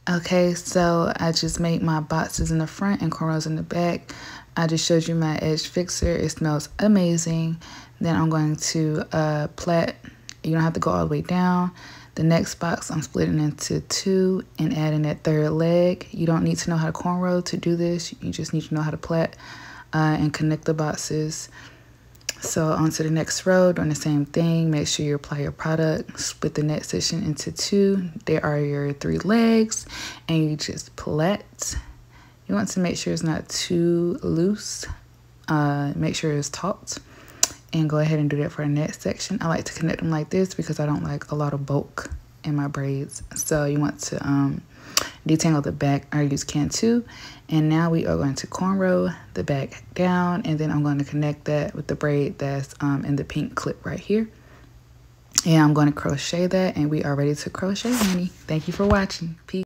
Okay, so I just made my boxes in the front and cornrows in the back. I just showed you my edge fixer. It smells amazing. Then I'm going to plait. You don't have to go all the way down. The next box I'm splitting into 2 and adding that 3rd leg. You don't need to know how to cornrow to do this. You just need to know how to plait and connect the boxes. So on to the next row, doing the same thing. Make sure you apply your product, split the next section into 2. There are your 3 legs, and you just plait. You want to make sure it's not too loose. Make sure it's taut, and go ahead and do that for the next section. I like to connect them like this because I don't like a lot of bulk in my braids. So you want to detangle the back. I use can too. And now we are going to cornrow the back down, and then I'm going to connect that with the braid that's in the pink clip right here. And I'm going to crochet that, and we are ready to crochet, honey. Thank you for watching. Peace.